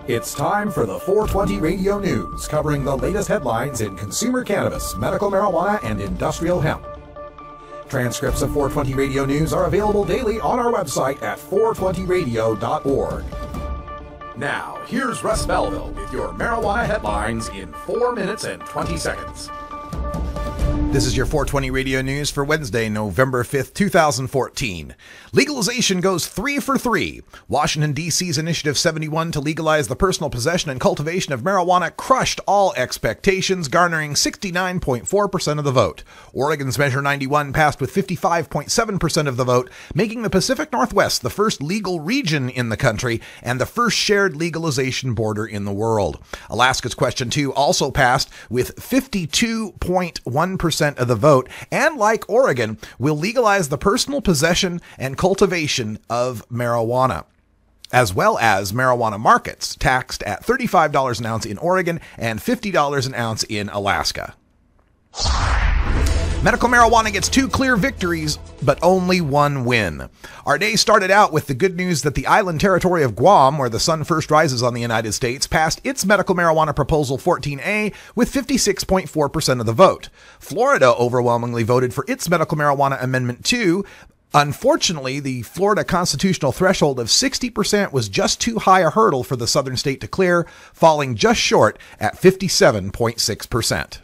It's time for the 420 Radio News, covering the latest headlines in consumer cannabis, medical marijuana, and industrial hemp. Transcripts of 420 Radio News are available daily on our website at 420radio.org. Now, here's Russ Belville with your marijuana headlines in 4 minutes and 20 seconds. This is your 420 Radio News for Wednesday, November 5th, 2014. Legalization goes 3 for 3. Washington, D.C.'s Initiative 71 to legalize the personal possession and cultivation of marijuana crushed all expectations, garnering 69.4% of the vote. Oregon's Measure 91 passed with 55.7% of the vote, making the Pacific Northwest the first legal region in the country and the first shared legalization border in the world. Alaska's Question 2 also passed with 52.1% of the vote, and like Oregon, will legalize the personal possession and cultivation of marijuana, as well as marijuana markets, taxed at $35 an ounce in Oregon and $50 an ounce in Alaska. Medical marijuana gets 2 clear victories, but only 1 win. Our day started out with the good news that the island territory of Guam, where the sun first rises on the United States, passed its medical marijuana proposal 14A with 56.4% of the vote. Florida overwhelmingly voted for its medical marijuana amendment 2. Unfortunately, the Florida constitutional threshold of 60% was just too high a hurdle for the southern state to clear, falling just short at 57.6%.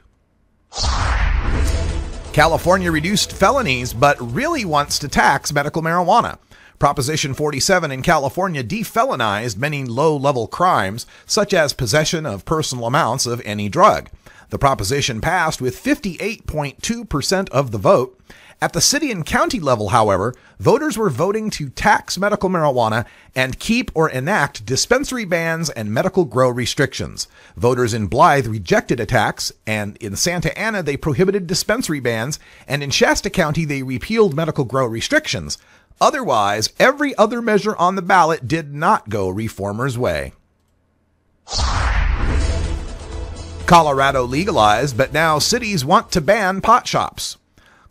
California reduced felonies, but really wants to tax medical marijuana. Proposition 47 in California defelonized many low-level crimes, such as possession of personal amounts of any drug. The proposition passed with 58.2% of the vote. At the city and county level, however, voters were voting to tax medical marijuana and keep or enact dispensary bans and medical grow restrictions. Voters in Blythe rejected a tax, and in Santa Ana they prohibited dispensary bans, and in Shasta County they repealed medical grow restrictions. Otherwise, every other measure on the ballot did not go reformers' way. Colorado legalized, but now cities want to ban pot shops.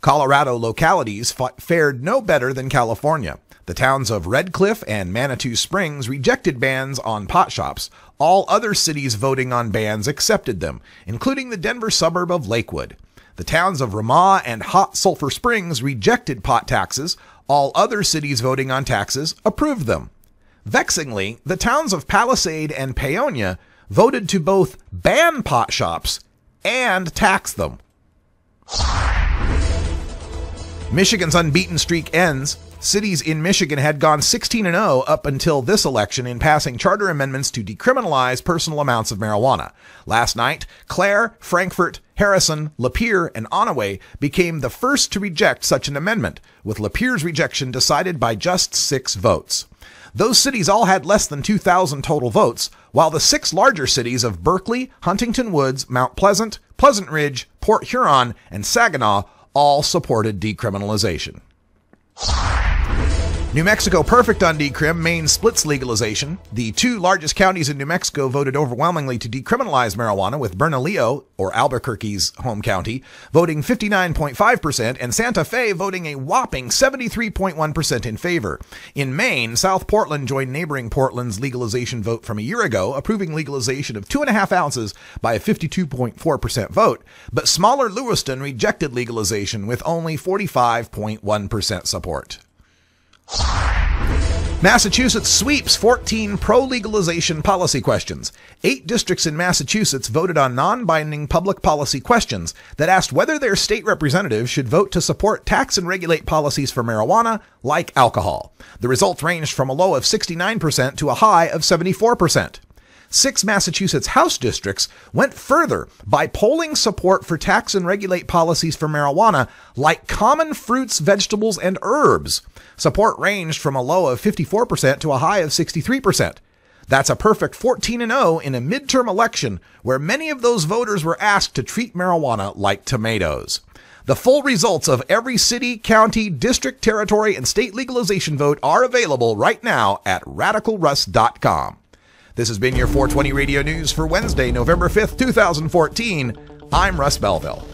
Colorado localities fared no better than California. The towns of Red Cliff and Manitou Springs rejected bans on pot shops. All other cities voting on bans accepted them, including the Denver suburb of Lakewood. The towns of Ramah and Hot Sulphur Springs rejected pot taxes. All other cities voting on taxes approved them. Vexingly, the towns of Palisade and Paonia voted to both ban pot shops and tax them. Michigan's unbeaten streak ends. Cities in Michigan had gone 16-0 up until this election in passing charter amendments to decriminalize personal amounts of marijuana. Last night, Clare, Frankfort, Harrison, Lapeer, and Onaway became the first to reject such an amendment, with Lapeer's rejection decided by just 6 votes. Those cities all had less than 2,000 total votes, while the 6 larger cities of Berkeley, Huntington Woods, Mount Pleasant, Pleasant Ridge, Port Huron, and Saginaw all supported decriminalization. New Mexico perfect on decrim, Maine splits legalization. The 2 largest counties in New Mexico voted overwhelmingly to decriminalize marijuana, with Bernalillo, or Albuquerque's home county, voting 59.5% and Santa Fe voting a whopping 73.1% in favor. In Maine, South Portland joined neighboring Portland's legalization vote from a year ago, approving legalization of 2.5 ounces by a 52.4% vote, but smaller Lewiston rejected legalization with only 45.1% support. Massachusetts sweeps 14 pro-legalization policy questions. 8 districts in Massachusetts voted on non-binding public policy questions that asked whether their state representatives should vote to support tax and regulate policies for marijuana, like alcohol. The results ranged from a low of 69% to a high of 74%. 6 Massachusetts House districts went further by polling support for tax and regulate policies for marijuana, like common fruits, vegetables, and herbs. Support ranged from a low of 54% to a high of 63%. That's a perfect 14-0 in a midterm election where many of those voters were asked to treat marijuana like tomatoes. The full results of every city, county, district, territory, and state legalization vote are available right now at RadicalRuss.com. This has been your 420 Radio News for Wednesday, November 5th, 2014. I'm Russ Belville.